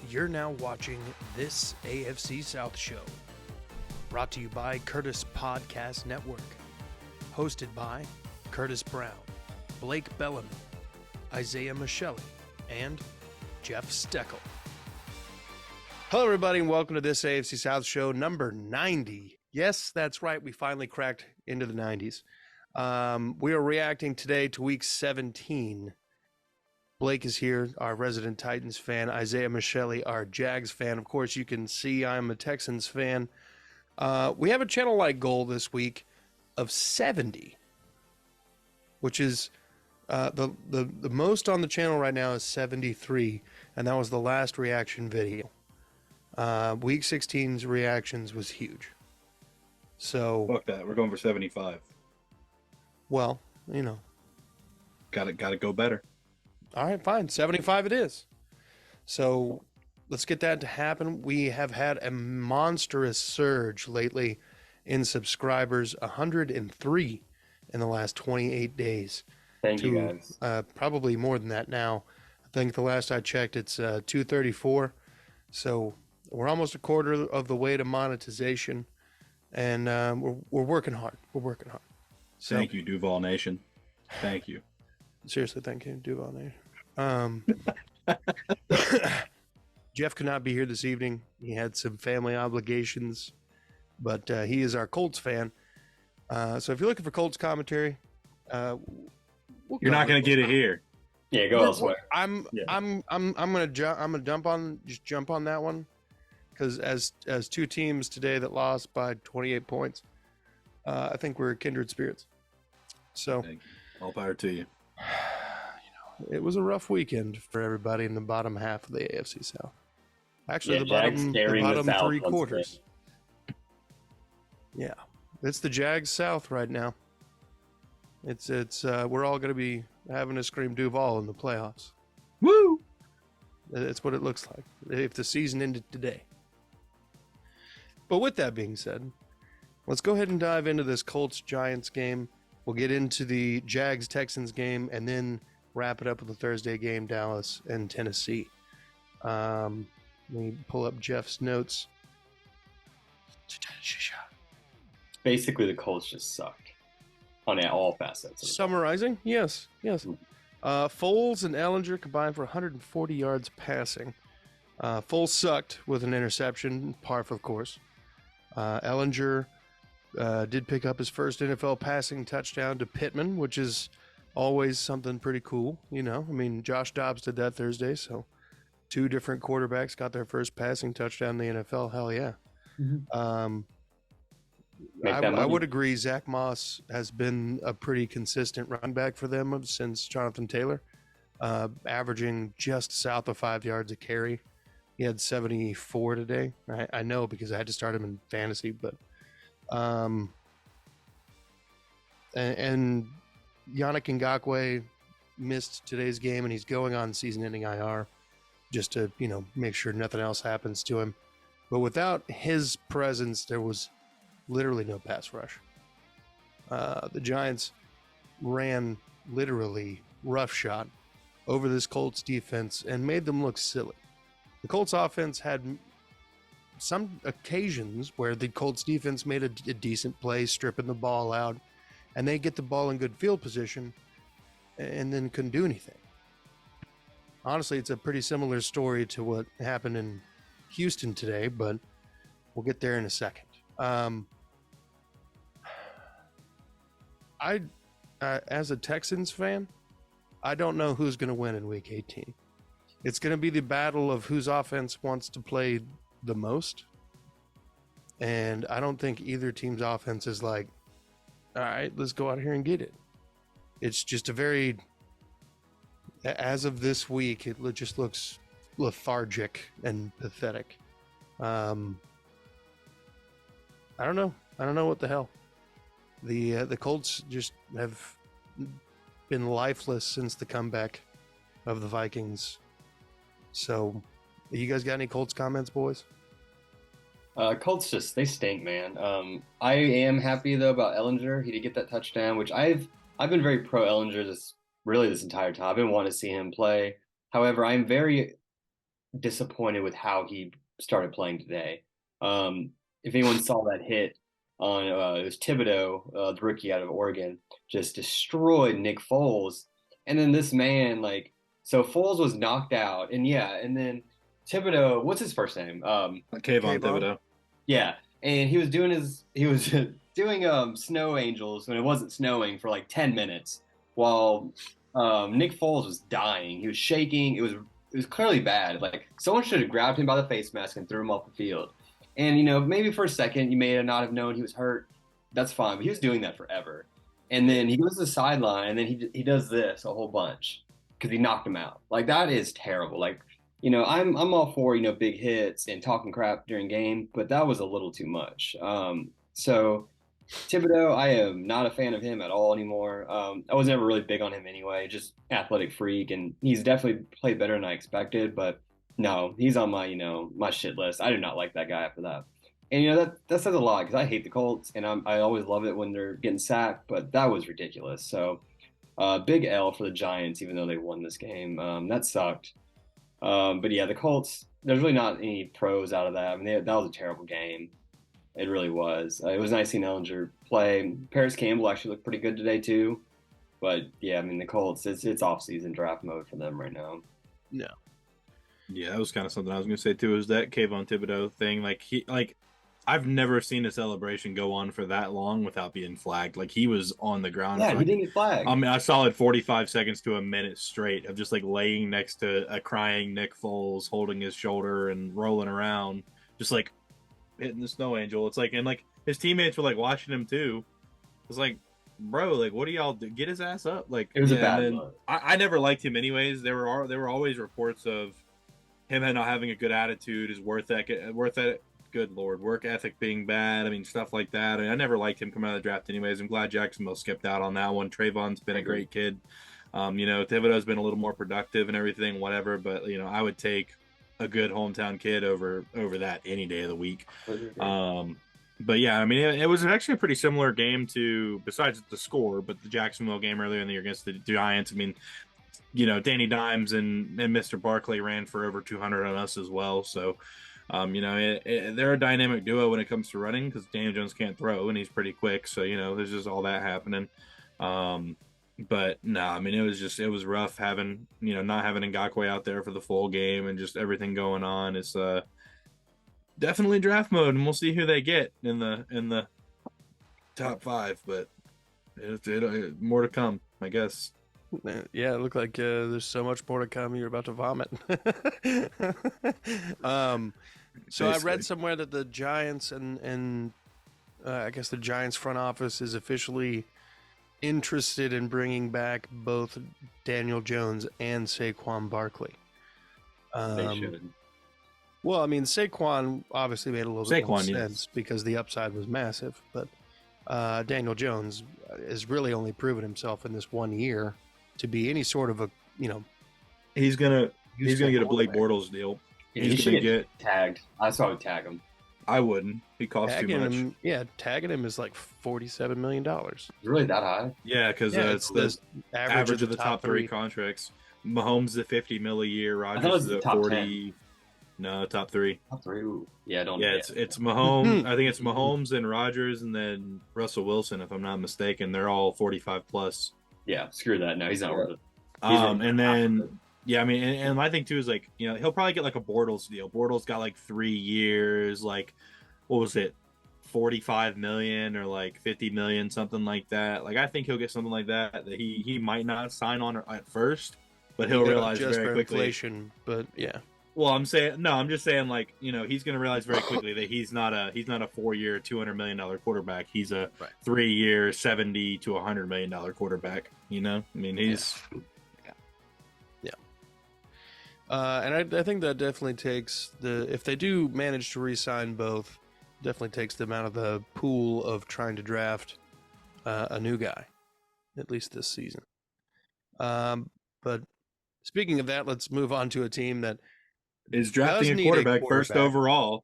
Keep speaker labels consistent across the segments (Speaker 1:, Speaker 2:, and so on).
Speaker 1: You're now watching This AFC South Show, brought to you by Curtis Podcast Network, hosted by Curtis Brown, Blake Bellamy, Isaiah Michelli, and Jeff Steckel. Hello, everybody, and welcome to This AFC South Show number 90. Yes, that's right. We finally cracked into the 90s. We are reacting today to Week 17. Blake is here, our resident Titans fan. Isaiah Michelli, our Jags fan. Of course, you can see I'm a Texans fan. We have a channel-like goal this week of 70, which is the most on the channel right now is 73, and that was the last reaction video. Week 16's reactions was huge. So
Speaker 2: fuck that. We're going for 75.
Speaker 1: Well, you know.
Speaker 2: Gotta go better.
Speaker 1: All right, fine. 75 it is. So let's get that to happen. We have had a monstrous surge lately in subscribers, 103 in the last 28 days.
Speaker 3: Thank you, guys.
Speaker 1: Probably more than that now. I think the last I checked, it's 234. So we're almost a quarter of the way to monetization, and we're working hard. We're working hard. So,
Speaker 2: thank you, Duval Nation. Thank you.
Speaker 1: Seriously, thank you, Duval Nation. Jeff could not be here this evening. He had some family obligations, but he is our Colts fan. So if you're looking for Colts commentary,
Speaker 2: you're not going to get it here.
Speaker 3: Yeah, go elsewhere.
Speaker 1: I'm gonna jump on that one, because as two teams today that lost by 28 points, I think we're kindred spirits. So
Speaker 2: all power to you.
Speaker 1: It was a rough weekend for everybody in the bottom half of the AFC South. Actually,
Speaker 3: yeah,
Speaker 1: the bottom
Speaker 3: South
Speaker 1: three quarters. Yeah, it's the Jags South right now. It's we're all going to be having to scream Duval in the playoffs.
Speaker 2: Woo!
Speaker 1: That's what it looks like if the season ended today. But with that being said, let's go ahead and dive into this Colts-Giants game. We'll get into the Jags-Texans game and then wrap it up with the Thursday game, Dallas and Tennessee. Let me pull up Jeff's notes.
Speaker 3: Basically, the Colts just sucked on all facets.
Speaker 1: Summarizing, yes. Foles and Ellinger combined for 140 yards passing. Foles sucked with an interception, par for the course. Ellinger did pick up his first NFL passing touchdown to Pittman, which is always something pretty cool, you know. I mean, Josh Dobbs did that Thursday, so two different quarterbacks got their first passing touchdown in the NFL. Hell yeah. Mm-hmm. I would agree. Zach Moss has been a pretty consistent run back for them since Jonathan Taylor, averaging just south of 5 yards a carry. He had 74 today. I know because I had to start him in fantasy, but and Yannick Ngakoue missed today's game, and he's going on season-ending IR just to, you know, make sure nothing else happens to him. But without his presence, there was literally no pass rush. The Giants ran literally roughshod over this Colts defense and made them look silly. The Colts offense had some occasions where the Colts defense made a decent play, stripping the ball out, and they get the ball in good field position and then couldn't do anything. Honestly, it's a pretty similar story to what happened in Houston today, but we'll get there in a second. As a Texans fan, I don't know who's going to win in Week 18. It's going to be the battle of whose offense wants to play the most. And I don't think either team's offense is like, all right, let's go out here and get it. It's just as of this week, it just looks lethargic and pathetic. I don't know. I don't know what the hell. The Colts just have been lifeless since the comeback of the Vikings. So, you guys got any Colts comments, boys?
Speaker 3: Colts they stink, man. I am happy though about Ellinger. He did get that touchdown, which I've been very pro Ellinger this entire time. I've been wanting to see him play. However, I'm very disappointed with how he started playing today. If anyone saw that hit on it was Thibodeau, the rookie out of Oregon, just destroyed Nick Foles. And then this man, like, so Foles was knocked out, and then Thibodeau, what's his first name?
Speaker 2: Kayvon Thibodeau.
Speaker 3: Yeah, and he was doing snow angels when it wasn't snowing for like 10 minutes while Nick Foles was dying. He was shaking. It was clearly bad. Like, someone should have grabbed him by the face mask and threw him off the field. And maybe for a second you may not have known he was hurt. That's fine, but he was doing that forever. And then he goes to the sideline, and then he does this a whole bunch because he knocked him out. Like, that is terrible. Like, I'm all for big hits and talking crap during game, but that was a little too much. So Thibodeau, I am not a fan of him at all anymore. I was never really big on him anyway, just athletic freak, and he's definitely played better than I expected. But no, he's on my my shit list. I do not like that guy after that. And that says a lot because I hate the Colts, and I always love it when they're getting sacked, but that was ridiculous. So big L for the Giants, even though they won this game. That sucked. But yeah, the Colts, there's really not any pros out of that. I mean, that was a terrible game. It really was. It was nice seeing Ellinger play. Paris Campbell actually looked pretty good today too. But yeah, I mean, the Colts, it's off-season draft mode for them right now.
Speaker 1: No.
Speaker 2: Yeah, that was kind of something I was going to say too. Is that Kayvon Thibodeau thing? I've never seen a celebration go on for that long without being flagged. Like, he was on the ground.
Speaker 3: Yeah, he didn't get flagged.
Speaker 2: I mean, I saw it 45 seconds to a minute straight of just like laying next to a crying Nick Foles, holding his shoulder and rolling around, just like hitting the snow angel. It's like, and like his teammates were like watching him too. It's like, bro, like, what do y'all do? Get his ass up. Like,
Speaker 3: it was a bad look.
Speaker 2: I never liked him anyways. There were always reports of him not having a good attitude, his work ethic being bad. I mean, stuff like that. I mean, I never liked him coming out of the draft anyways. I'm glad Jacksonville skipped out on that one. Trayvon's been a great kid. Thibodeau's been a little more productive and everything, whatever. But, I would take a good hometown kid over that any day of the week. But yeah, I mean, it was actually a pretty similar game to, besides the score, but the Jacksonville game earlier in the year against the Giants. I mean, Danny Dimes and Mr. Barkley ran for over 200 on us as well. So, they're a dynamic duo when it comes to running because Daniel Jones can't throw and he's pretty quick. So, there's just all that happening. But no, I mean, it was rough having, not having Ngakoue out there for the full game and just everything going on. It's definitely draft mode, and we'll see who they get in the top 5. But it more to come, I guess.
Speaker 1: Yeah, it looked like there's so much more to come. You're about to vomit. So I read somewhere that the Giants and I guess the Giants front office is officially interested in bringing back both Daniel Jones and Saquon Barkley.
Speaker 3: They should.
Speaker 1: Well, I mean, Saquon obviously made a little bit more sense because the upside was massive, but Daniel Jones has really only proven himself in this 1 year to be any sort of a,
Speaker 2: he's gonna get a Blake Bortles deal.
Speaker 3: Yeah, he's gonna get tagged. I saw him tag him.
Speaker 2: I wouldn't. He costs too much.
Speaker 1: Tagging him is like $47 million.
Speaker 3: Really that high?
Speaker 2: Yeah, because it's the average of the top 3 contracts. Mahomes is $50 million a year. Rodgers is at 40. 10. No, top 3.
Speaker 3: Top 3. Ooh. Yeah, don't.
Speaker 2: Yeah, it's Mahomes. I think it's Mahomes and Rodgers, and then Russell Wilson, if I'm not mistaken. They're all 45 plus.
Speaker 3: Yeah, screw that. No, he's not worth it.
Speaker 2: And then, yeah, I mean, and my thing too is like, he'll probably get like a Bortles deal. Bortles got like 3 years, like, what was it, 45 million or like 50 million, something like that. Like, I think he'll get something like that he might not sign on at first, but he'll realize very quickly.
Speaker 1: Inflation, but yeah.
Speaker 2: Well, I'm just saying, like, he's going to realize very quickly that he's not a 4-year, $200 million quarterback. He's a 3-year, $70 to $100 million quarterback. I mean, he's
Speaker 1: yeah. And I think that definitely takes if they do manage to re-sign both, definitely takes them out of the pool of trying to draft a new guy, at least this season. But speaking of that, let's move on to a team that
Speaker 2: is drafting a quarterback first overall.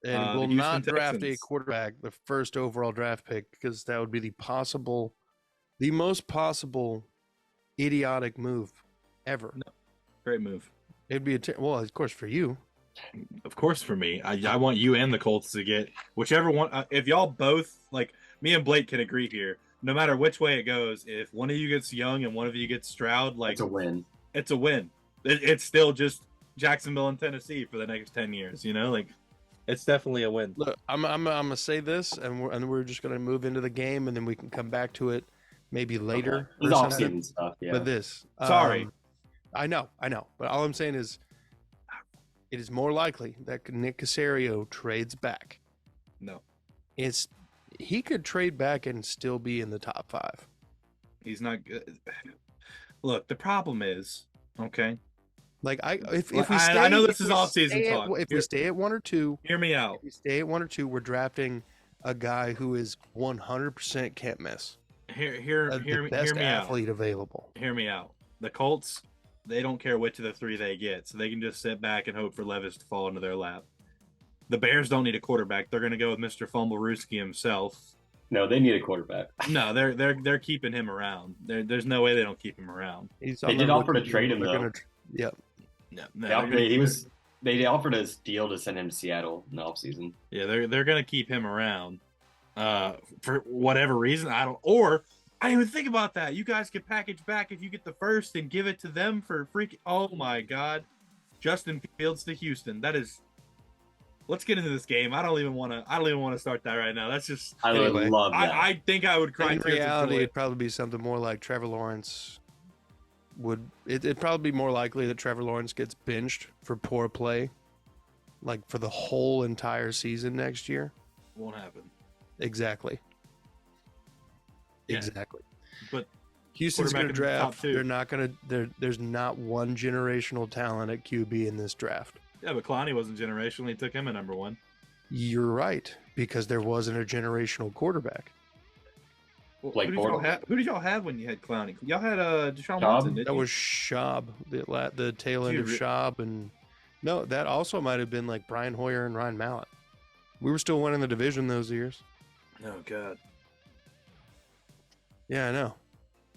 Speaker 1: And will not draft a quarterback the first overall draft pick because that would be the most possible idiotic move ever.
Speaker 2: No. Great move.
Speaker 1: It'd be well, of course, for you.
Speaker 2: Of course, for me, I want you and the Colts to get whichever one. If y'all both like me and Blake can agree here, no matter which way it goes, if one of you gets Young and one of you gets Stroud, like
Speaker 3: It's a win.
Speaker 2: It's a win. It's still just Jacksonville and Tennessee for the next 10 years. Like it's definitely a win.
Speaker 1: Look, I'm gonna say this, and we're just gonna move into the game, and then we can come back to it maybe later.
Speaker 3: This off-season stuff, yeah.
Speaker 1: But this,
Speaker 2: Sorry,
Speaker 1: I know, but all I'm saying is, it is more likely that Nick Caserio trades back.
Speaker 2: No,
Speaker 1: he could trade back and still be in the top 5.
Speaker 2: he's not good. Look, the problem is, okay.
Speaker 1: Like if we
Speaker 2: I
Speaker 1: stay,
Speaker 2: know this is off-season talk.
Speaker 1: If we stay at 1 or 2,
Speaker 2: hear me out.
Speaker 1: If we stay at 1 or 2, we're drafting a guy who is 100% can't miss.
Speaker 2: Hear
Speaker 1: the best
Speaker 2: me
Speaker 1: athlete available.
Speaker 2: Hear me out. The Colts, they don't care which of the 3 they get, so they can just sit back and hope for Levis to fall into their lap. The Bears don't need a quarterback. They're going to go with Mr. Fumblerooski himself.
Speaker 3: No, they need a quarterback.
Speaker 2: No, they're keeping him around. There's no way they don't keep him around.
Speaker 3: They did offer to trade him though.
Speaker 1: Yep.
Speaker 2: No,
Speaker 3: they offered a deal to send him to Seattle in the offseason.
Speaker 2: Yeah, they're going to keep him around. For whatever reason, I didn't even think about that. You guys could package back if you get the first and give it to them for freaking. Oh my God, Justin Fields to Houston. That is. Let's get into this game. I don't even want to start that right now. That's just.
Speaker 3: I would love that.
Speaker 2: I think I would cry.
Speaker 1: In reality, it'd probably be something more like Trevor Lawrence. It'd probably be more likely that Trevor Lawrence gets benched for poor play, like for the whole entire season next year.
Speaker 2: Won't happen.
Speaker 1: Exactly.
Speaker 2: Yeah.
Speaker 1: Exactly.
Speaker 2: But
Speaker 1: Houston's going to draft. They're not going to. There's not one generational talent at QB in this draft.
Speaker 2: Yeah, but Clowney wasn't generational. He took him at number 1.
Speaker 1: You're right, because there wasn't a generational quarterback.
Speaker 2: Well, who did y'all have when you had Clowney? Y'all had Deshaun
Speaker 3: Schaub?
Speaker 2: Watson, didn't
Speaker 1: That
Speaker 2: you?
Speaker 1: was Schaub, the tail end of Schaub, and no, that also might have been like Brian Hoyer and Ryan Mallett. We were still winning the division those years.
Speaker 2: Oh God.
Speaker 1: Yeah, I know.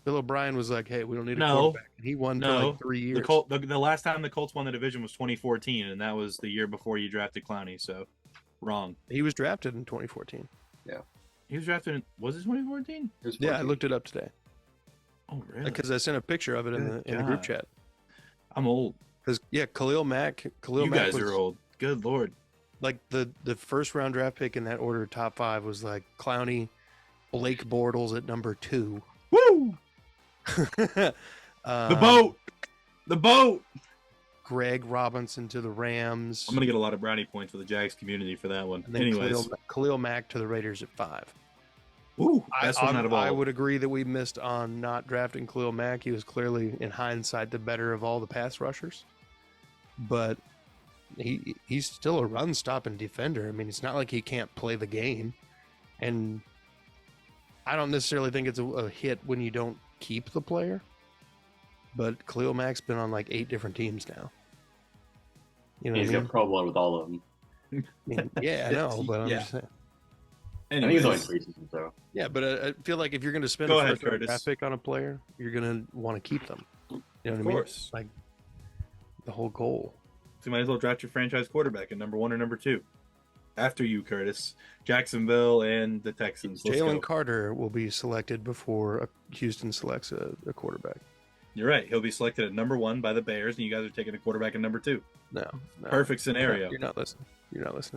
Speaker 1: Bill O'Brien was like, "Hey, we don't need a quarterback," and he won for like 3 years.
Speaker 2: The last time the Colts won the division was 2014, and that was the year before you drafted Clowney. So, wrong.
Speaker 1: He was drafted in 2014.
Speaker 3: Yeah,
Speaker 2: he was drafted. Was it 2014?
Speaker 1: Yeah, I looked it up today.
Speaker 2: Oh, really?
Speaker 1: Because I sent a picture of it in the group chat.
Speaker 2: I'm old.
Speaker 1: Because
Speaker 2: Khalil Mack. You guys are old. Good Lord.
Speaker 1: Like the first round draft pick in that order, top 5 was like Clowney, Blake Bortles at number 2.
Speaker 2: Woo! The boat.
Speaker 1: Greg Robinson to the Rams.
Speaker 2: I'm gonna get a lot of brownie points for the Jags community for that one.
Speaker 1: And then anyways, Khalil Mack to the Raiders at 5.
Speaker 2: Ooh, best one out of all.
Speaker 1: I would agree that we missed on not drafting Khalil Mack. He was clearly, in hindsight, the better of all the pass rushers. But he's still a run-stopping defender. I mean, it's not like he can't play the game. And I don't necessarily think it's a hit when you don't keep the player. But Khalil Mack's been on like 8 different teams now. You know,
Speaker 3: he's got Pro Bowl with all of them.
Speaker 1: I mean, yeah, I know, but I'm just saying.
Speaker 3: Anyways. I think he's only preseason, so.
Speaker 1: Yeah, but I feel like if you're going to spend a first round draft pick on a player, you're going to want to keep them. You know what I mean? Of course. Like the whole goal.
Speaker 2: So you might as well draft your franchise quarterback at number 1 or number 2. After you, Curtis. Jacksonville and the Texans.
Speaker 1: Jalen Carter will be selected before Houston selects a quarterback.
Speaker 2: You're right. He'll be selected at number 1 by the Bears, and you guys are taking a quarterback at number 2.
Speaker 1: No.
Speaker 2: Perfect scenario.
Speaker 1: You're not listening.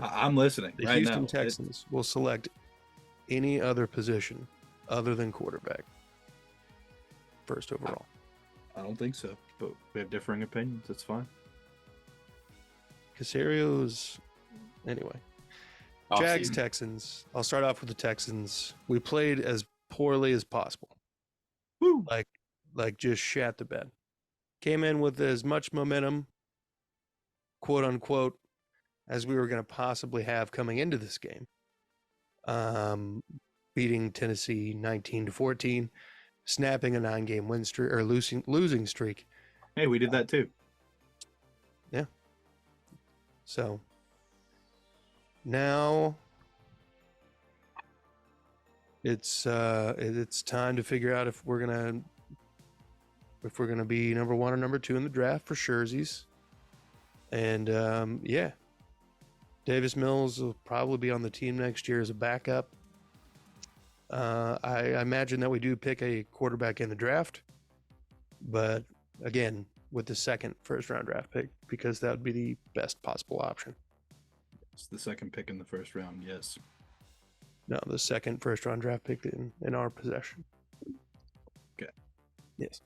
Speaker 2: I'm listening.
Speaker 1: The Houston Texans will select any other position other than quarterback first overall.
Speaker 2: I don't think so, but we have differing opinions. That's fine.
Speaker 1: Casario's anyway. Jags, Texans. I'll start off with the Texans. We played as poorly as possible.
Speaker 2: Woo!
Speaker 1: Like just shat the bed. Came in with as much momentum, quote unquote, as we were going to possibly have coming into this game. Beating Tennessee 19-14, snapping a 9-game win streak or losing streak.
Speaker 2: Hey, we did that too.
Speaker 1: Yeah. So now it's time to figure out if we're gonna be number 1 or number 2 in the draft for Scherzies. And yeah, Davis Mills will probably be on the team next year as a backup. I imagine that we do pick a quarterback in the draft, but again, with the second first-round draft pick, because that would be the best possible option.
Speaker 2: It's the second pick in the first round. Yes.
Speaker 1: No, the second first-round draft pick in our possession.
Speaker 2: Okay.
Speaker 1: Yes.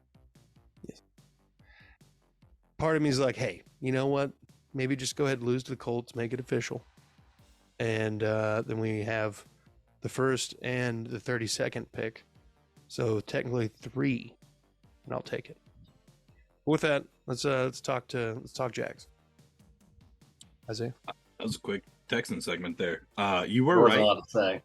Speaker 1: Part of me is like, hey, you know what? Maybe just go ahead and lose to the Colts, make it official. And then we have the first and the 32nd pick. So technically 3, and I'll take it. But with that, let's talk Jags. Isaiah?
Speaker 2: That was a quick Texan segment there. You were
Speaker 3: There was
Speaker 2: right.
Speaker 3: a lot to say.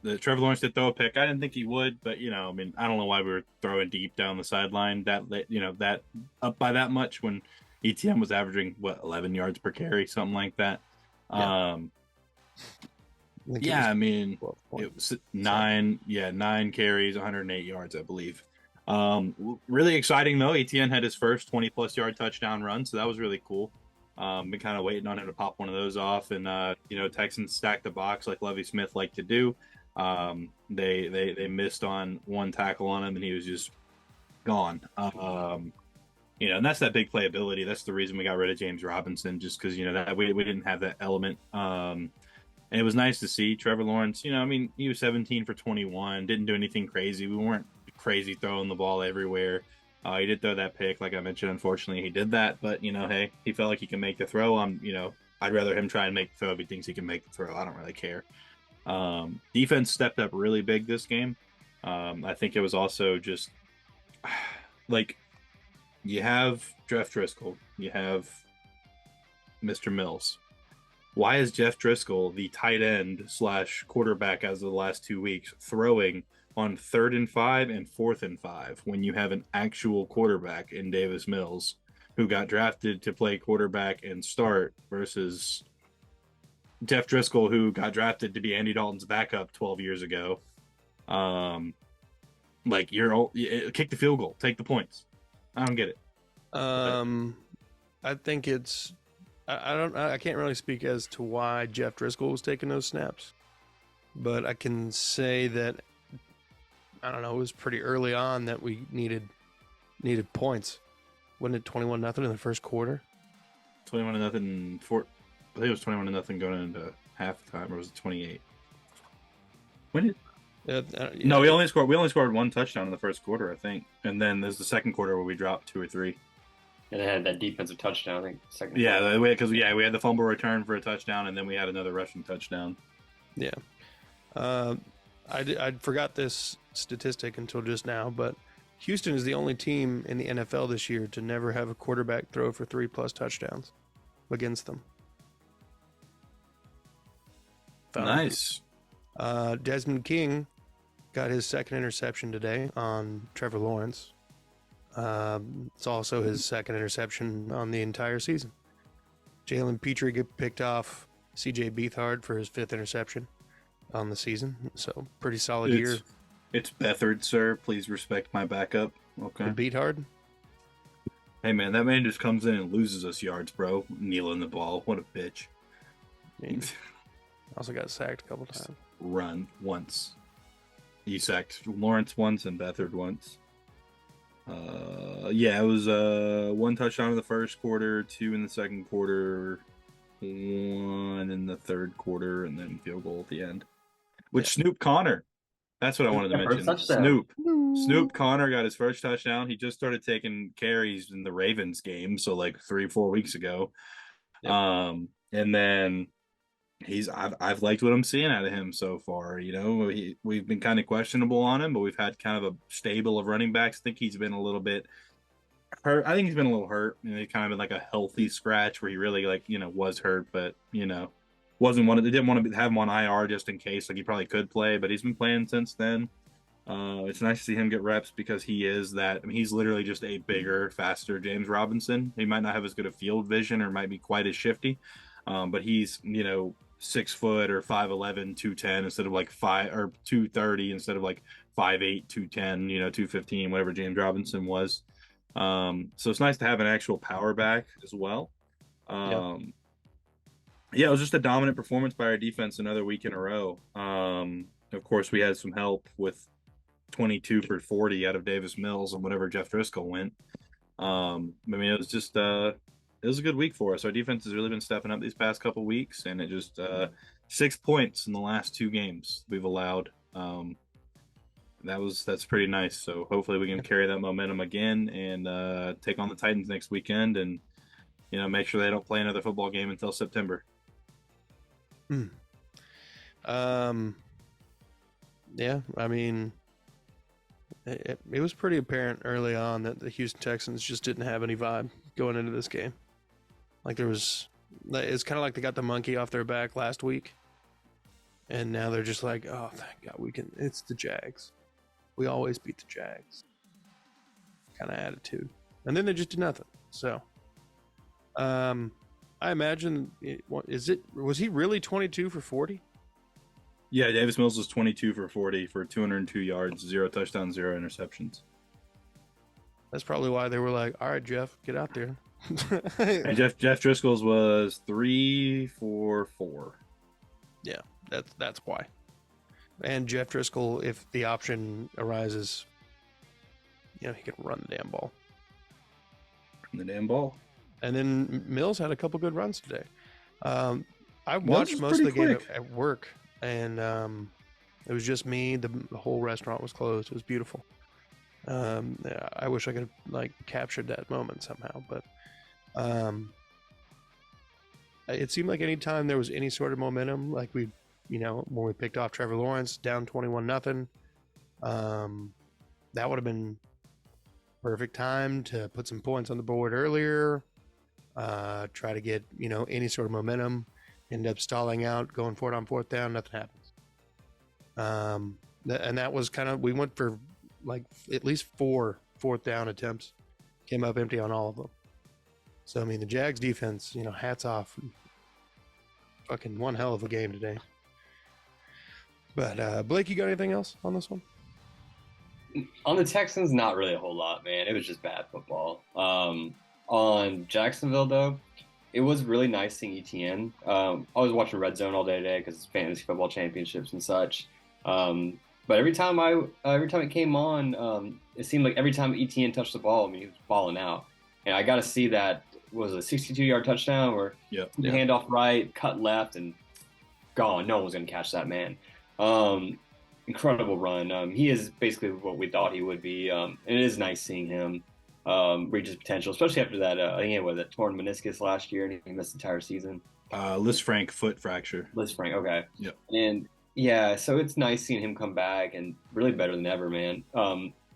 Speaker 2: The Trevor Lawrence did throw a pick. I didn't think he would, but I mean, I don't know why we were throwing deep down the sideline that up by that much when ETN was averaging 11 yards per carry, something like that.
Speaker 1: Yeah.
Speaker 2: I mean, it was 9 carries, 108 yards, I believe. Really exciting though. ETN had his first 20+ yard touchdown run, so that was really cool. Been kind of waiting on him to pop one of those off, and Texans stacked the box like Lovie Smith liked to do. They missed on one tackle on him, and he was just gone. And that's that big playability. That's the reason we got rid of James Robinson, just because that we didn't have that element. And it was nice to see Trevor Lawrence. I mean, he was 17 for 21, didn't do anything crazy. We weren't crazy throwing the ball everywhere. He did throw that pick, like I mentioned. Unfortunately, he did that, but hey, he felt like he can make the throw. I'd rather him try and make the throw if he thinks he can make the throw. I don't really care. Defense stepped up really big this game. I think it was also just like you have Jeff Driscoll, you have Mr. Mills. Why is Jeff Driscoll, the tight end / quarterback as of the last 2 weeks, throwing on 3rd and 5 and 4th and 5 when you have an actual quarterback in Davis Mills who got drafted to play quarterback and start versus Jeff Driscoll who got drafted to be Andy Dalton's backup 12 years ago? Kick the field goal, take the points. I don't get it.
Speaker 1: I think it's I can't really speak as to why Jeff Driscoll was taking those snaps, but I can say that I don't know, it was pretty early on that we needed points. Wasn't it 21-0 in the first quarter?
Speaker 2: 21-0 I think it was 21-0 going into halftime, or was it 28? When did No, we only scored 1 touchdown in the first quarter, I think. And then there's the second quarter where we dropped 2 or 3.
Speaker 3: And it had that defensive touchdown, I think. Second.
Speaker 2: Yeah, because we had the fumble return for a touchdown, and then we had another rushing touchdown.
Speaker 1: Yeah. I forgot this statistic until just now, but Houston is the only team in the NFL this year to never have a quarterback throw for 3+ touchdowns against them.
Speaker 2: Nice.
Speaker 1: Desmond King got his second interception today on Trevor Lawrence. It's also his second interception on the entire season. Jalen Petrie picked off CJ Beathard for his 5th interception on the season. So pretty solid year.
Speaker 2: It's Beathard, sir. Please respect my backup. Okay.
Speaker 1: Beathard?
Speaker 2: Hey, man, that man just comes in and loses us yards, bro. Kneeling the ball. What a bitch.
Speaker 1: Also got sacked a couple times.
Speaker 2: Run once. You sacked Lawrence once and Beathard once. It was 1 touchdown in the first quarter, 2 in the second quarter, 1 in the third quarter, and then field goal at the end. Snoop Connor. That's what I wanted to mention. Snoop Connor got his first touchdown. He just started taking carries in the Ravens game, so like 3-4 weeks ago. Yep. And then I've liked what I'm seeing out of him so far. We've been kind of questionable on him, but we've had kind of a stable of running backs. I think he's been a little bit hurt. I think he's been a little hurt. He's kind of been like a healthy scratch where he really was hurt, but wasn't one. They didn't want to have him on IR just in case. Like he probably could play, but he's been playing since then. It's nice to see him get reps because he is that. I mean, he's literally just a bigger, faster James Robinson. He might not have as good a field vision or might be quite as shifty, but he's 6 foot or 5'11", 210 instead of like 230 instead of like 5'8", 210, 215, whatever James Robinson was. So it's nice to have an actual power back as well. Yeah, it was just a dominant performance by our defense another week in a row. Of course, we had some help with 22 for 40 out of Davis Mills and whatever Jeff Driscoll went. I mean, it was just it was a good week for us. Our defense has really been stepping up these past couple weeks, and it just 6 points in the last 2 games we've allowed. That's pretty nice. So hopefully we can carry that momentum again and take on the Titans next weekend, and make sure they don't play another football game until September.
Speaker 1: Yeah, I mean, it was pretty apparent early on that the Houston Texans just didn't have any vibe going into this game. Like it's kind of like they got the monkey off their back last week, and now they're just like, oh, thank God it's the Jags. We always beat the Jags. Kind of attitude. And then they just did nothing. So, I imagine, was he really 22 for 40?
Speaker 2: Yeah, Davis Mills was 22 for 40 for 202 yards, 0 touchdowns, 0 interceptions.
Speaker 1: That's probably why they were like, all right, Jeff, get out there.
Speaker 2: And Jeff Driscoll's was 3 for 4.
Speaker 1: Yeah, that's why. And Jeff Driscoll, if the option arises, he can run the damn ball. And then Mills had a couple good runs today. I watched most of the game at work, and it was just me. The whole restaurant was closed. It was beautiful. I wish I could have captured that moment somehow, but it seemed like anytime there was any sort of momentum, like when we picked off Trevor Lawrence down 21-0, that would have been perfect time to put some points on the board earlier, try to get any sort of momentum. End up stalling out, going for it on 4th down, nothing happens. And that was we went for at least 4 4th down attempts, came up empty on all of them. So I mean, the Jags defense, hats off. Fucking one hell of a game today. But Blake, you got anything else on this one?
Speaker 3: On the Texans, not really a whole lot, man. It was just bad football. On Jacksonville, though, it was really nice seeing ETN. I was watching Red Zone all day today because it's fantasy football championships and such. But every time it came on, it seemed like every time ETN touched the ball, he was balling out. And I got to see that was a 62-yard touchdown where handoff right, cut left, and gone. No one was going to catch that man. Incredible run. He is basically what we thought he would be. And it is nice seeing him reach his potential, especially after that. I think he had that torn meniscus last year, and he missed the entire season.
Speaker 2: Lisfranc foot fracture.
Speaker 3: Lisfranc, okay.
Speaker 2: Yep.
Speaker 3: And yeah, so it's nice seeing him come back and really better than ever, man.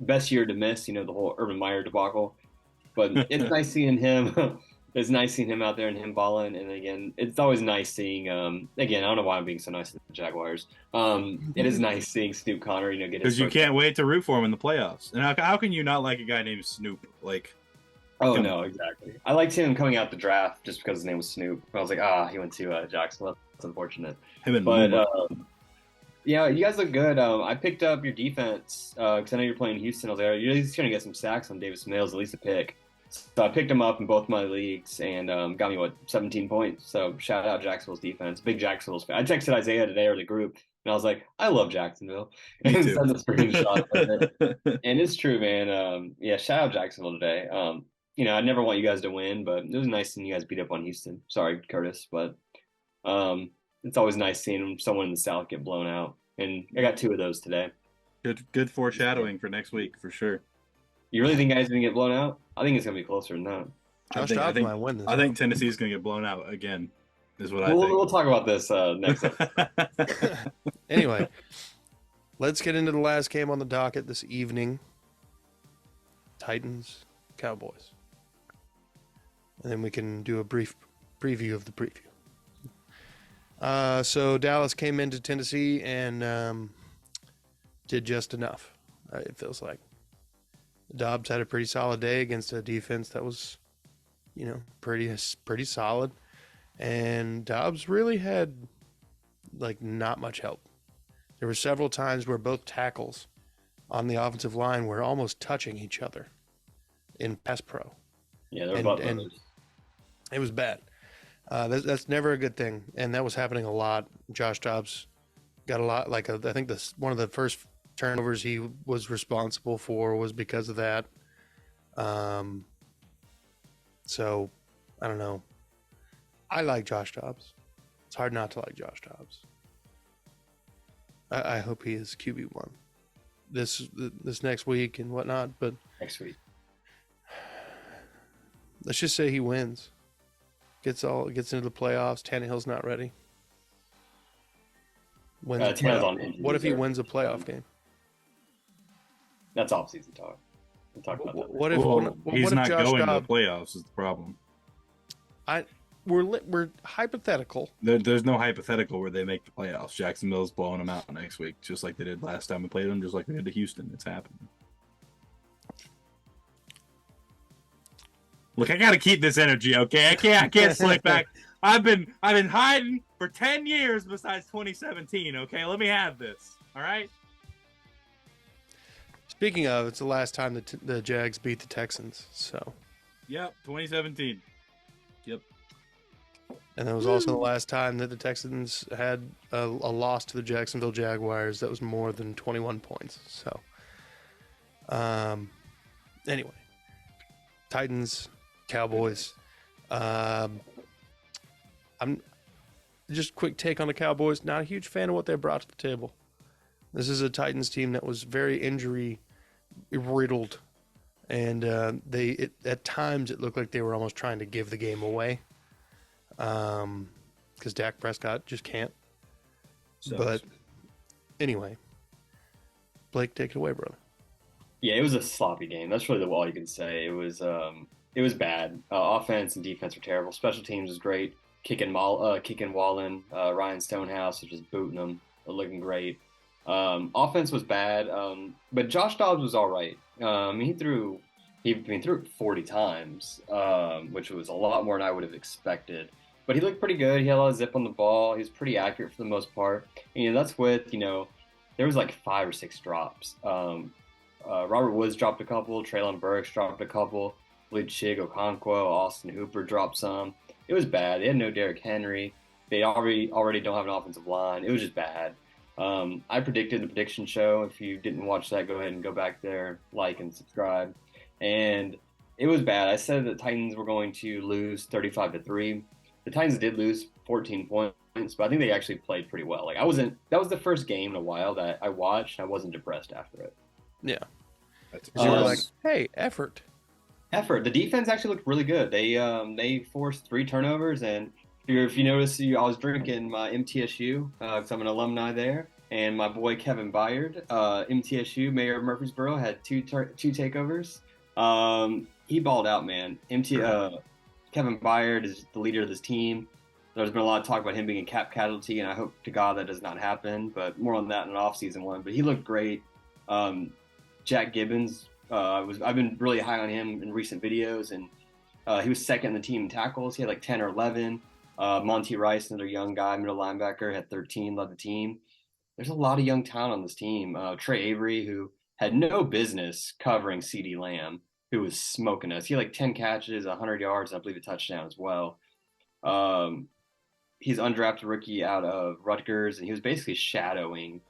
Speaker 3: Best year to miss, the whole Urban Meyer debacle. But it's nice seeing him. It's nice seeing him out there and him balling. And again, it's always nice seeing. Again, I don't know why I'm being so nice to the Jaguars. It is nice seeing Snoop Conner, get his.
Speaker 2: Because you can't wait to root for him in the playoffs. And how can you not like a guy named Snoop?
Speaker 3: Oh no, exactly. I liked him coming out the draft just because his name was Snoop. I was like, he went to Jacksonville. That's unfortunate. Yeah, you guys look good. I picked up your defense because I know you're playing Houston. I was like, you're at least going to get some sacks on Davis Mills, at least a pick. So I picked him up in both my leagues and got me, 17 points. So shout out Jacksonville's defense. Big Jacksonville's fan. I texted Isaiah today or the group, and I was like, I love Jacksonville. And send the screenshot of it. And it's true, man. Shout out Jacksonville today. I never want you guys to win, but it was nice seeing you guys beat up on Houston. Sorry, Curtis, but it's always nice seeing someone in the South get blown out. And I got 2 of those today.
Speaker 2: Good foreshadowing for next week, for sure.
Speaker 3: You really think guys are going to get blown out? I think it's going to be closer than that.
Speaker 2: I think Tennessee's going to get blown out again, is what I think.
Speaker 3: We'll talk about this next episode.
Speaker 1: Anyway, let's get into the last game on the docket this evening. Titans, Cowboys. And then we can do a brief preview of the preview. So Dallas came into Tennessee and did just enough, it feels like. Dobbs had a pretty solid day against a defense that was, pretty solid. And Dobbs really had, not much help. There were several times where both tackles on the offensive line were almost touching each other in pass pro.
Speaker 3: Yeah, they were butt brothers.
Speaker 1: It was bad. That's never a good thing, and that was happening a lot. Josh Dobbs got a lot. I think this one of the first turnovers he was responsible for was because of that. So I don't know. I like Josh Dobbs. It's hard not to like Josh Dobbs. I hope he is QB1 this next week and whatnot. But
Speaker 3: Next week.
Speaker 1: let's just say he wins. Gets into the playoffs. Tannehill's not ready. Wins a
Speaker 3: Tannehill's
Speaker 1: playoff.
Speaker 3: on injury
Speaker 1: What if he
Speaker 3: reserve.
Speaker 1: wins a playoff game?
Speaker 3: That's off-season talk. We'll talk about that.
Speaker 1: What if
Speaker 2: He's
Speaker 1: what if
Speaker 2: not
Speaker 1: Josh
Speaker 2: going to the
Speaker 1: Dobbs?
Speaker 2: playoffs is the problem.
Speaker 1: We're hypothetical.
Speaker 2: There's no hypothetical where they make the playoffs. Jacksonville's blowing them out next week, just like they did last time we played them, just like we did to Houston. It's happening. Look, I gotta keep this energy, okay? I can't slip back. I've been hiding for 10 years besides 2017, okay? Let me have this, all right?
Speaker 1: Speaking of, it's the last time the Jags beat the Texans. So,
Speaker 2: Yep, 2017. Yep.
Speaker 1: and that was also the last time that the Texans had a loss to the Jacksonville Jaguars that was more than 21 points. So, anyway, Titans, Cowboys. I'm just quick take on the Cowboys. Not a huge fan of what they brought to the table. This is a Titans team that was very injury riddled, and at times it looked like they were almost trying to give the game away. Because Dak Prescott just can't. But anyway, Blake, take it away, brother.
Speaker 3: Yeah, it was a sloppy game. That's really all you can say. It was bad. Offense and defense were terrible. Special teams was great. Kicking Wallen, Ryan Stonehouse was just booting them, looking great. Offense was bad, but Josh Dobbs was all right. He threw it 40 times, which was a lot more than I would have expected. But he looked pretty good. He had a lot of zip on the ball. He was pretty accurate for the most part. And, that's with, there was like 5 or 6 drops. Robert Woods dropped a couple. Traylon Burks dropped a couple. Luke Chig, Okonkwo, Austin Hooper dropped some. It was bad. They had no Derrick Henry. They already don't have an offensive line. It was just bad. I predicted the prediction show. If you didn't watch that, go ahead and go back there, like and subscribe. And it was bad. I said the Titans were going to lose 35-3. The Titans did lose 14 points, but I think they actually played pretty well. That was the first game in a while that I watched. I wasn't depressed after it.
Speaker 1: Yeah.
Speaker 2: You
Speaker 1: You were like, hey, effort.
Speaker 3: The defense actually looked really good. They forced 3 turnovers, and if you notice, I was drinking my MTSU because I'm an alumni there, and my boy Kevin Byard, MTSU Mayor of Murfreesboro, had 2 takeovers. He balled out, man. Kevin Byard is the leader of this team. There's been a lot of talk about him being a cap casualty, and I hope to God that does not happen. But more on that in an off-season one. But he looked great. Jack Gibbons. I've been really high on him in recent videos, and he was second in the team in tackles. He had like 10 or 11. Monty Rice, another young guy, middle linebacker, had 13, led the team. There's a lot of young talent on this team. Trey Avery, who had no business covering CeeDee Lamb, who was smoking us. He had like 10 catches, 100 yards, and I believe a touchdown as well. He's undrafted rookie out of Rutgers, and he was basically shadowing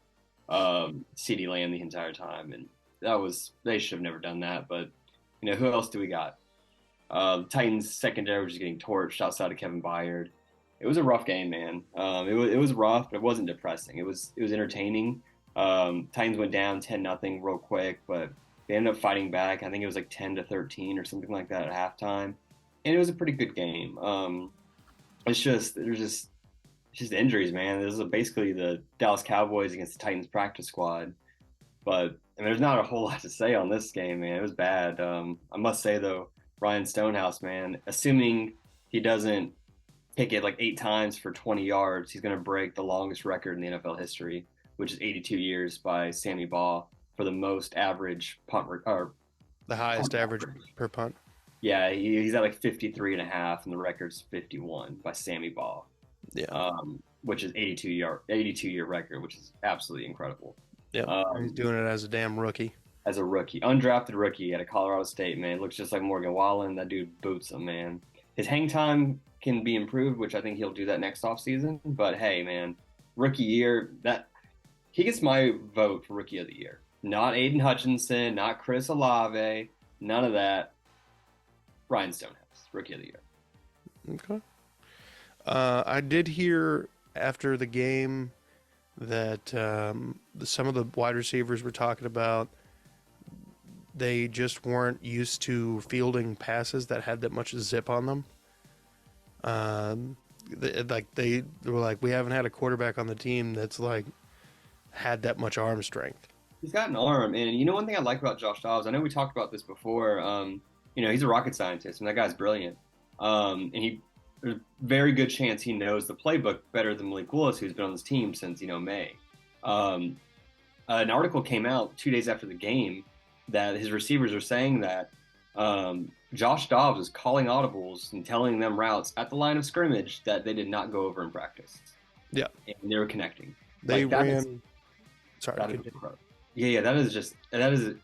Speaker 3: CeeDee Lamb the entire time, and they should have never done that. But who else do we got? Titans secondary was just getting torched outside of Kevin Byard. It was a rough game, man. It was rough, but it wasn't depressing. It was entertaining. Titans went down 10-0 real quick, but they ended up fighting back. I think it was like 10-13 or something like that at halftime, and it was a pretty good game. There's just injuries, man. This is basically the Dallas Cowboys against the Titans practice squad, but there's not a whole lot to say on this game, man. It was bad. I must say though, Ryan Stonehouse, man, assuming he doesn't kick it like 8 times for 20 yards, he's going to break the longest record in the NFL history, which is 82 years by Sammy Baugh for the most average punt or
Speaker 1: The highest average per punt.
Speaker 3: Yeah, he's at like 53.5, and the record's 51 by Sammy Baugh.
Speaker 1: Yeah.
Speaker 3: Which is 82-year record, which is absolutely incredible.
Speaker 1: Yeah. He's doing it as a damn rookie.
Speaker 3: As a rookie, undrafted rookie at a Colorado State, man. Looks just like Morgan Wallen. That dude boots him, man. His hang time can be improved, which I think he'll do that next offseason. But hey, man, rookie year, that he gets my vote for rookie of the year. Not Aiden Hutchinson, not Chris Olave, none of that. Ryan Stonehouse, rookie of the year.
Speaker 1: Okay. I did hear after the game that some of the wide receivers were talking about they just weren't used to fielding passes that had that much zip on them. They were like, we haven't had a quarterback on the team that's like had that much arm strength.
Speaker 3: He's got an arm, and you know one thing I like about Josh Dobbs. I know we talked about this before. He's a rocket scientist, and that guy's brilliant. And there's a very good chance he knows the playbook better than Malik Willis, who's been on this team since May. An article came out 2 days after the game that his receivers are saying that Josh Dobbs is calling audibles and telling them routes at the line of scrimmage that they did not go over in practice.
Speaker 1: Yeah,
Speaker 3: and they were connecting.
Speaker 1: They ran.
Speaker 3: That is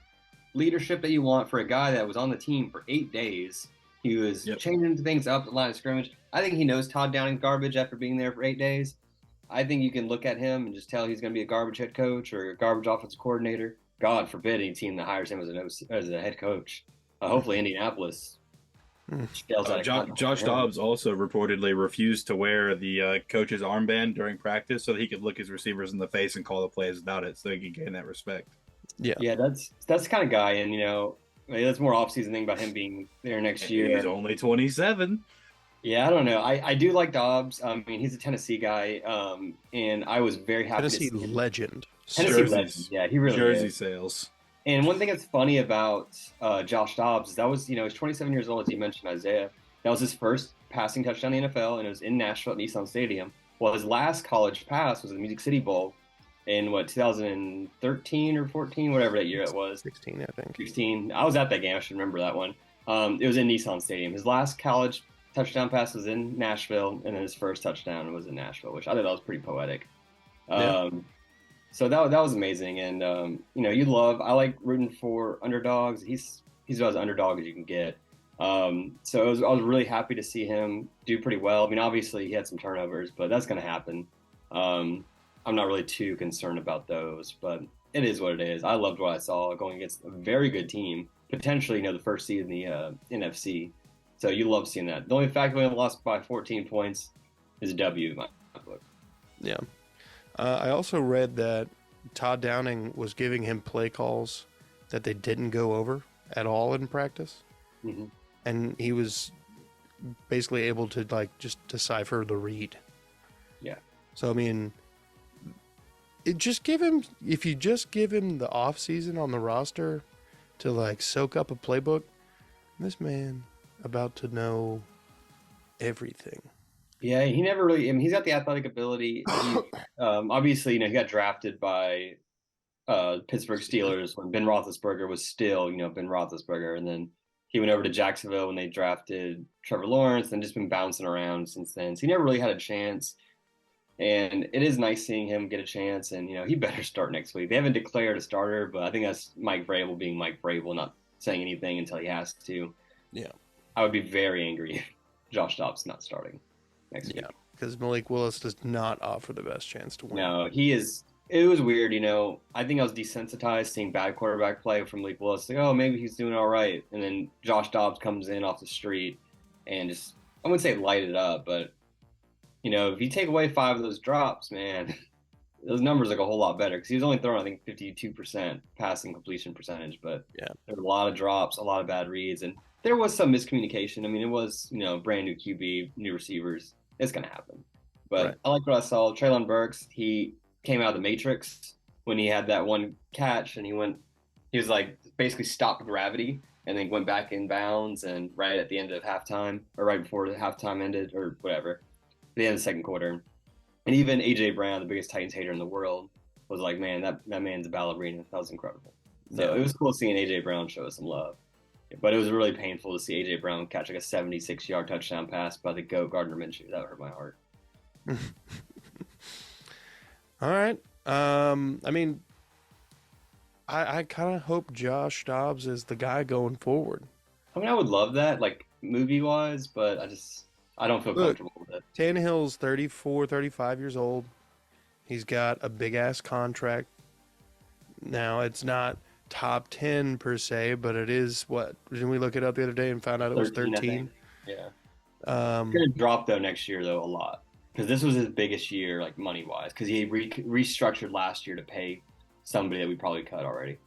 Speaker 3: leadership that you want for a guy that was on the team for 8 days. He was changing things up at the line of scrimmage. I think he knows Todd Downing's garbage after being there for 8 days. I think you can look at him and just tell he's going to be a garbage head coach or a garbage offensive coordinator. God forbid any team that hires him as a head coach. Hopefully Indianapolis.
Speaker 2: Josh Dobbs also reportedly refused to wear the coach's armband during practice so that he could look his receivers in the face and call the plays without it, so he could gain that respect.
Speaker 3: Yeah, that's the kind of guy, and that's more offseason thing about him being there next year.
Speaker 2: He's only 27.
Speaker 3: Yeah, I don't know. I do like Dobbs. I mean, he's a Tennessee guy, and I was very happy
Speaker 1: Tennessee
Speaker 3: to see him.
Speaker 1: legend.
Speaker 3: Tennessee legend. Yeah, he really
Speaker 2: Jersey
Speaker 3: is.
Speaker 2: sales.
Speaker 3: And one thing that's funny about Josh Dobbs is that was, he's 27 years old, as you mentioned, Isaiah. That was his first passing touchdown in the NFL, and it was in Nashville at Nissan Stadium. Well, his last college pass was the Music City Bowl in, 2013 or 14, whatever that year it was.
Speaker 1: 16, I think.
Speaker 3: 16. I was at that game. I should remember that one. It was in Nissan Stadium. His last college touchdown pass was in Nashville, and then his first touchdown was in Nashville, which I thought that was pretty poetic. So that was amazing, and I like rooting for underdogs. He's about as underdog as you can get. So I was really happy to see him do pretty well. I mean, obviously he had some turnovers, but that's going to happen. I'm not really too concerned about those, but it is what it is. I loved what I saw going against a very good team, potentially the first seed in the NFC. So you love seeing that. The only fact we only lost by 14 points is a W in my book.
Speaker 1: Yeah. I also read that Todd Downing was giving him play calls that they didn't go over at all in practice.
Speaker 3: Mm-hmm.
Speaker 1: And he was basically able to just decipher the read.
Speaker 3: Yeah.
Speaker 1: So, I mean, if you just give him the off season on the roster to soak up a playbook, this man about to know everything.
Speaker 3: Yeah, he never really. I mean, he's got the athletic ability. Obviously, he got drafted by Pittsburgh Steelers when Ben Roethlisberger was still, Ben Roethlisberger, and then he went over to Jacksonville when they drafted Trevor Lawrence, and just been bouncing around since then. So he never really had a chance. And it is nice seeing him get a chance, and he better start next week. They haven't declared a starter, but I think that's Mike Vrabel being Mike Vrabel, not saying anything until he has to.
Speaker 1: Yeah,
Speaker 3: I would be very angry if Josh Dobbs not starting next week.
Speaker 1: Yeah, because Malik Willis does not offer the best chance to win.
Speaker 3: No, he is. It was weird, I think I was desensitized seeing bad quarterback play from Malik Willis. Maybe he's doing all right, and then Josh Dobbs comes in off the street and just, I wouldn't say light it up, but if you take away 5 of those drops, man, those numbers look a whole lot better because he was only throwing, I think, 52% passing completion percentage, but
Speaker 1: yeah,
Speaker 3: there were a lot of drops, a lot of bad reads, and there was some miscommunication. I mean, it was, brand new QB, new receivers. It's going to happen. But right. I like what I saw. Treylon Burks, he came out of the Matrix when he had that one catch, and he was basically stopped gravity and then went back in bounds, and right at the end of halftime, or right before the halftime ended, or whatever, the end of the second quarter. And even A.J. Brown, the biggest Titans hater in the world, was like, man, that man's a ballerina. That was incredible. So It was cool seeing A.J. Brown show us some love. But it was really painful to see A.J. Brown catch a 76-yard touchdown pass by the GOAT Gardner Minshew. That hurt my heart.
Speaker 1: All right. I mean, I kind of hope Josh Dobbs is the guy going forward.
Speaker 3: I mean, I would love that. movie wise, but I don't feel
Speaker 1: Look,
Speaker 3: comfortable with it.
Speaker 1: Tannehill's 34, 35 years old. He's got a big ass contract. Now it's not top 10 per se, but it is what? Didn't we look it up the other day and found out it was
Speaker 3: 13, I
Speaker 1: 13?
Speaker 3: think. Yeah. It's gonna drop though next year though a lot because this was his biggest year like money wise because he restructured last year to pay somebody that we probably cut already.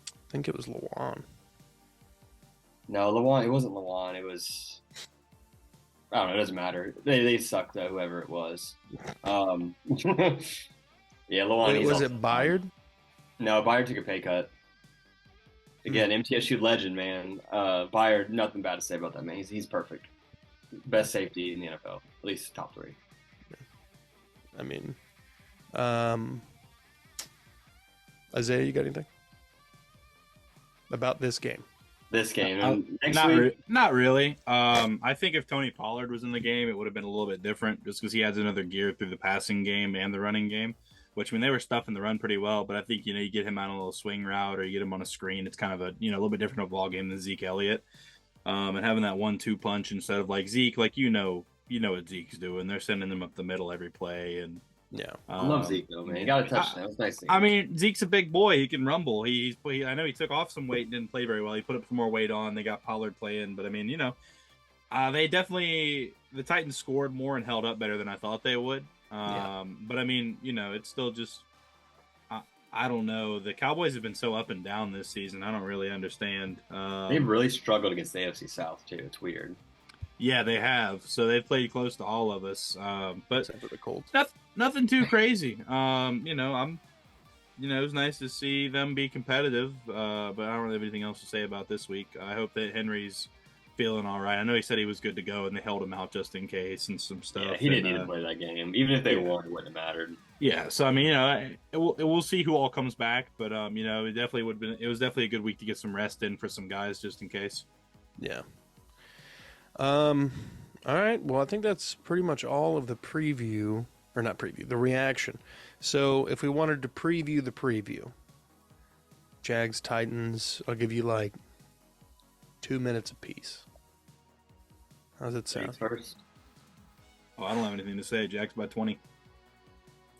Speaker 1: I think it was Lawan.
Speaker 3: No, Lawan. It wasn't Lawan. It was. I don't know. It doesn't matter. They suck though. Whoever it was. Yeah, Lawan.
Speaker 1: Wait, was it Byard?
Speaker 3: No, Byard took a pay cut. Again, MTSU legend, man. Byard, nothing bad to say about that man. He's perfect. Best safety in the NFL, at least top 3.
Speaker 1: I mean, Isaiah, you got anything about this game?
Speaker 3: This game, and next week,
Speaker 2: not really. I think if Tony Pollard was in the game, it would have been a little bit different, just because he adds another gear through the passing game and the running game. Which, I mean, they were stuffing the run pretty well, but I think, you get him on a little swing route or you get him on a screen. It's kind of a little bit different of a ball game than Zeke Elliott. And having that 1-2 punch instead of like Zeke, like, what Zeke's doing. They're sending them up the middle every play. And
Speaker 1: yeah,
Speaker 3: I love Zeke though, man. He got a touchdown. It was nice.
Speaker 2: I mean, Zeke's a big boy. He can rumble. I know he took off some weight and didn't play very well. He put up some more weight on. They got Pollard playing, but I mean, the Titans scored more and held up better than I thought they would. But I mean, it's still just, I don't know. The Cowboys have been so up and down this season. I don't really understand.
Speaker 3: They've really struggled against the AFC South too. It's weird.
Speaker 2: Yeah, they have. So they've played close to all of us. But
Speaker 1: except for the Colts.
Speaker 2: Nothing too crazy. It was nice to see them be competitive. But I don't really have anything else to say about this week. I hope that Henry's feeling all right. I know he said he was good to go, and they held him out just in case and some stuff.
Speaker 3: Yeah, he didn't need to play that game. Even if they won, it wouldn't have mattered.
Speaker 2: Yeah, so I mean, we'll see who all comes back, but it definitely would have been. It was definitely a good week to get some rest in for some guys just in case.
Speaker 1: Yeah. All right. Well, I think that's pretty much all of the preview, or not preview, the reaction. So if we wanted to preview the preview, Jags, Titans, I'll give you like 2 minutes apiece. How's it sound?
Speaker 3: First.
Speaker 2: Oh, I don't have anything to say. Jags by 20.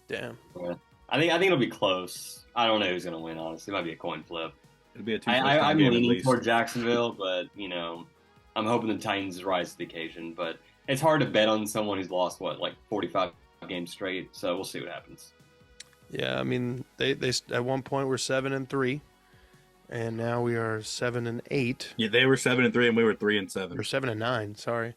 Speaker 1: Damn.
Speaker 3: Yeah. I think it'll be close. I don't know who's gonna win. Honestly, it might be a coin flip.
Speaker 2: It'll be a
Speaker 3: I'm
Speaker 2: game
Speaker 3: leaning toward Jacksonville, but I'm hoping the Titans rise to the occasion. But it's hard to bet on someone who's lost 45 games straight. So we'll see what happens.
Speaker 1: Yeah, I mean they at one point were 7-3, and now we are 7-8.
Speaker 2: Yeah, they were 7-3, and we were 3-7.
Speaker 1: Or 7-9. Sorry.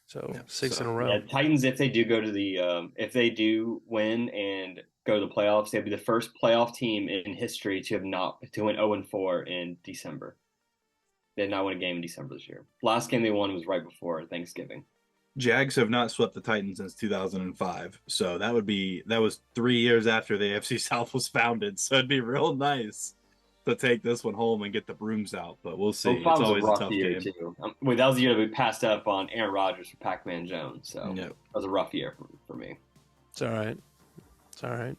Speaker 1: So 6 in a row.
Speaker 3: Yeah, Titans, if they do go to the, if they do win and go to the playoffs, they'll be the first playoff team in history to win 0-4 in December. They did not win a game in December this year. Last game they won was right before Thanksgiving.
Speaker 2: Jags have not swept the Titans since 2005, so that was 3 years after the AFC South was founded. So it'd be real nice to take this one home and get the brooms out, but we'll see. It's always a tough game.
Speaker 3: Too. That was the year that we passed up on Aaron Rodgers for Pac-Man Jones, so
Speaker 2: Yep.
Speaker 3: That was a rough year for me.
Speaker 1: It's all right. Trying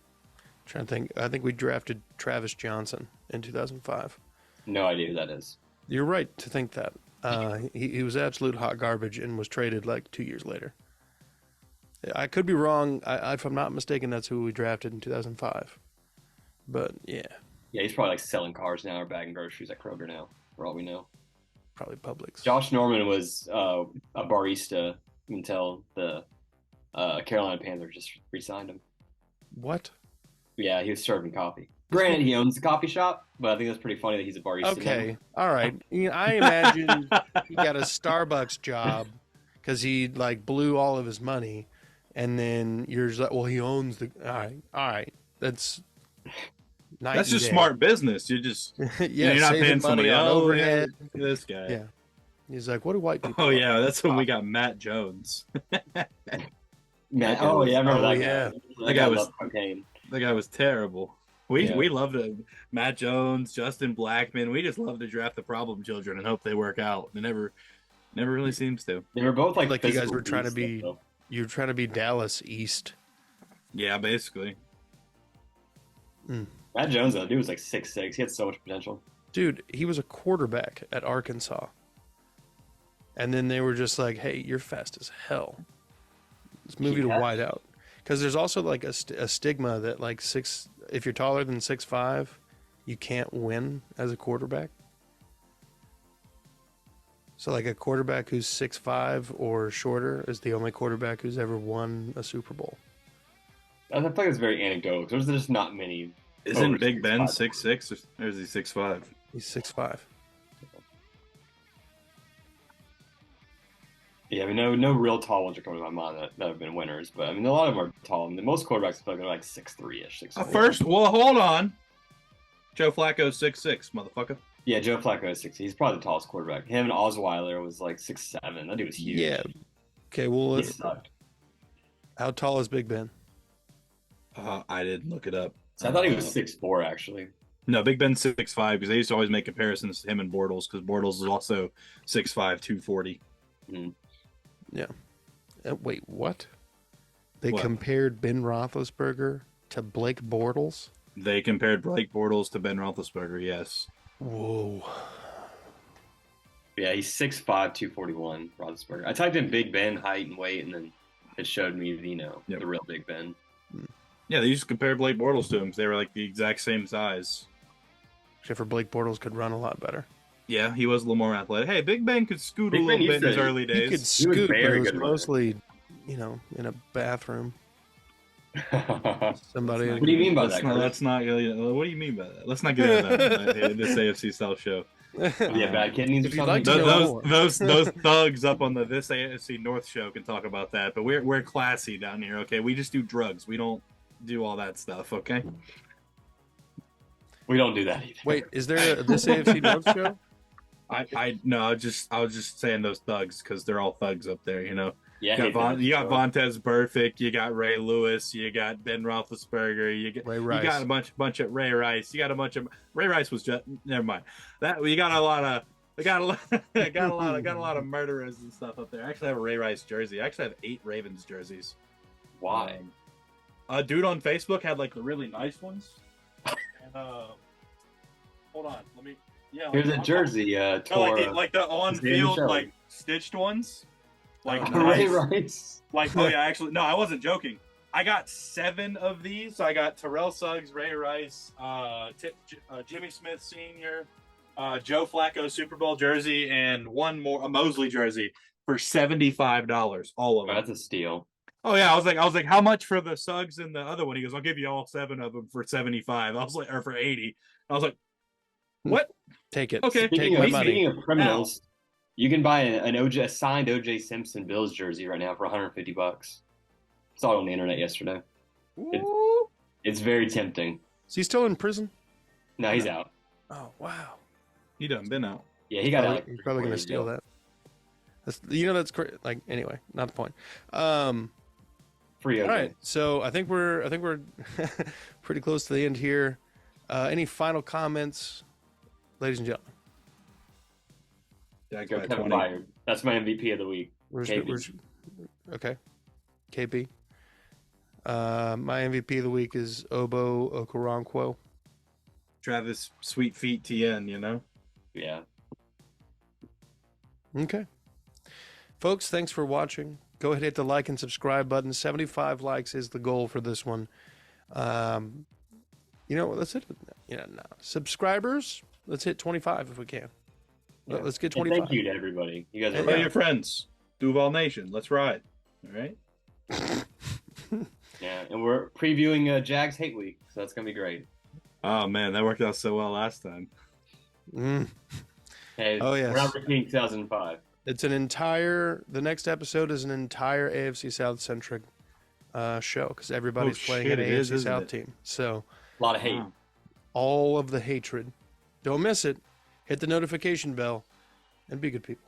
Speaker 1: to think. I think we drafted Travis Johnson in 2005.
Speaker 3: No idea who that is.
Speaker 1: You're right to think that. He was absolute hot garbage and was traded like 2 years later. I could be wrong. If I'm not mistaken, that's who we drafted in 2005. But yeah.
Speaker 3: Yeah, he's probably selling cars now or bagging groceries at Kroger now, for all we know.
Speaker 1: Probably Publix.
Speaker 3: Josh Norman was a barista until the Carolina Panthers just re-signed him.
Speaker 1: What?
Speaker 3: Yeah, he was serving coffee. Granted, he owns the coffee shop, but I think that's pretty funny that he's a barista.
Speaker 1: Okay, all right. I imagine he got a Starbucks job because he blew all of his money, and then you're just like, well, he owns the. All right. That's
Speaker 2: just smart business. You just you're not paying somebody
Speaker 1: on
Speaker 2: else.
Speaker 1: Overhead.
Speaker 2: This guy.
Speaker 1: Yeah. He's like, what do white people?
Speaker 2: Oh yeah, that's when we got Matt Jones.
Speaker 3: Matt, I remember that
Speaker 1: yeah.
Speaker 3: guy.
Speaker 2: That guy was
Speaker 3: cocaine.
Speaker 2: That guy was terrible. We love to Matt Jones, Justin Blackman. We just love to draft the problem children and hope they work out. It never really seems to.
Speaker 3: They were both like
Speaker 1: you guys were trying to be. You were trying to be Dallas East.
Speaker 2: Yeah, basically.
Speaker 3: Matt Jones, though, dude was like 6'6". He had so much potential.
Speaker 1: Dude, he was a quarterback at Arkansas. And then they were just like, hey, you're fast as hell. Let's move you to wide out. Because there's also like a stigma that like if you're taller than 6'5", you can't win as a quarterback. So like a quarterback who's 6'5" or shorter is the only quarterback who's ever won a Super Bowl.
Speaker 3: I feel like it's very anecdotal because there's just not many.
Speaker 2: Isn't Big Ben 6'6" or is he 6'5"?
Speaker 1: He's 6'5".
Speaker 3: Yeah, I mean, no real tall ones are coming to my mind that have been winners, but I mean, a lot of them are tall. I mean, most quarterbacks are like 6'3"-ish, 6'4".
Speaker 2: First, well, hold on. Joe Flacco's 6'6", motherfucker.
Speaker 3: Yeah, Joe Flacco is 6'. He's probably the tallest quarterback. Him and Osweiler was like 6'7". That dude was huge.
Speaker 1: Yeah. Okay, well, how tall is Big Ben?
Speaker 2: I didn't look it up.
Speaker 3: So I thought he was 6'4", actually.
Speaker 2: No, Big Ben's 6'5", because they used to always make comparisons to him and Bortles, because Bortles is also 6'5", 240.
Speaker 3: Mm.
Speaker 1: Yeah. Wait, what? They
Speaker 2: What?
Speaker 1: compared Ben Roethlisberger to Blake Bortles?
Speaker 2: They compared Blake Bortles to Ben Roethlisberger, yes.
Speaker 1: Whoa.
Speaker 3: Yeah, he's 6'5", 241, Roethlisberger. I typed in Big Ben height and weight, and then it showed me, the real Big Ben.
Speaker 2: Yeah, they used to compare Blake Bortles to him because they were like the exact same size.
Speaker 1: Except for Blake Bortles could run a lot better.
Speaker 2: Yeah, he was a little more athletic. Hey, Big Ben could scoot
Speaker 3: Big
Speaker 2: a little
Speaker 3: Ben
Speaker 2: bit in his
Speaker 3: used to-
Speaker 2: early
Speaker 1: He
Speaker 2: days.
Speaker 1: could scoot, but
Speaker 3: very
Speaker 1: it was
Speaker 3: good runner.
Speaker 1: mostly, in a bathroom. Somebody.
Speaker 3: What do you mean by that, Chris?
Speaker 2: Let's not. What do you mean by that? Let's not get into that. This AFC South show.
Speaker 3: Yeah, bad kidneys or
Speaker 1: If you'd
Speaker 3: something?
Speaker 1: like to know
Speaker 2: Those thugs up on this AFC North show can talk about that, but we're classy down here. Okay, we just do drugs. We don't do all that stuff. Okay.
Speaker 3: We don't do that either.
Speaker 1: Wait, is there this AFC North show?
Speaker 2: I was just saying those thugs because they're all thugs up there.
Speaker 3: Yeah,
Speaker 2: You got Vontaze Burfict, you got Ray Lewis, you got Ben Roethlisberger, you got
Speaker 1: Ray Rice.
Speaker 2: You got a bunch of Ray Rice, you got a bunch of Ray Rice was just never mind. That you got a lot of got a lot of murderers and stuff up there. I actually have a Ray Rice jersey. I actually have 8 Ravens jerseys.
Speaker 3: Why?
Speaker 2: A dude on Facebook had like the really nice ones. And hold on, let me. Yeah,
Speaker 3: Here's a jersey.
Speaker 2: like the on field like stitched ones. Like
Speaker 3: Ray Rice.
Speaker 2: Like, oh yeah, actually, no, I wasn't joking. I got 7 of these. So I got Terrell Suggs, Ray Rice, Jimmy Smith Sr., Joe Flacco Super Bowl jersey, and one more, a Mosley jersey for $75. All of them.
Speaker 3: That's a steal.
Speaker 2: Oh yeah, I was like, how much for the Suggs and the other one? He goes, I'll give you all 7 of them for $75. I was like, or for $80. I was like, what?
Speaker 1: Take it.
Speaker 2: Okay.
Speaker 1: Take my money.
Speaker 3: Speaking of criminals, you can buy a signed OJ Simpson Bills jersey right now for $150. Saw it on the internet yesterday. It's very tempting.
Speaker 1: Is he still in prison?
Speaker 3: No, he's out.
Speaker 1: Oh, wow.
Speaker 2: He done been out.
Speaker 3: Yeah, he got out.
Speaker 1: He's probably going to steal that. That's great. Like, anyway, not the point.
Speaker 3: Free OJ.
Speaker 1: All right, so I think we're pretty close to the end here. Any final comments, ladies and gentlemen?
Speaker 2: Jack
Speaker 3: Go
Speaker 2: got
Speaker 3: Kevin
Speaker 2: 20.
Speaker 3: Byard. That's my MVP of the week.
Speaker 1: Okay, KP. My MVP of the week is Obo Okoronkwo.
Speaker 2: Travis Sweet Feet TN,
Speaker 3: Yeah.
Speaker 1: Okay. Folks, thanks for watching. Go ahead and hit the like and subscribe button. 75 likes is the goal for this one. Let's hit subscribers. Let's hit 25 if we can.
Speaker 3: Yeah.
Speaker 1: Let's get
Speaker 3: And
Speaker 1: 25.
Speaker 3: thank you to everybody. You guys are
Speaker 2: Tell your friends. Duval Nation. Let's ride. All right.
Speaker 3: Yeah, and we're previewing Jags Hate Week, so that's gonna be great.
Speaker 2: Oh man, that worked out so well last time.
Speaker 3: Hey,
Speaker 1: Oh, yes.
Speaker 3: we're not repeating 2005.
Speaker 1: It's the next episode is an entire AFC South centric show because everybody's playing an AFC South team. So
Speaker 3: A lot of hate.
Speaker 2: Wow.
Speaker 1: all of the hatred. Don't miss it. Hit the notification bell and be good people.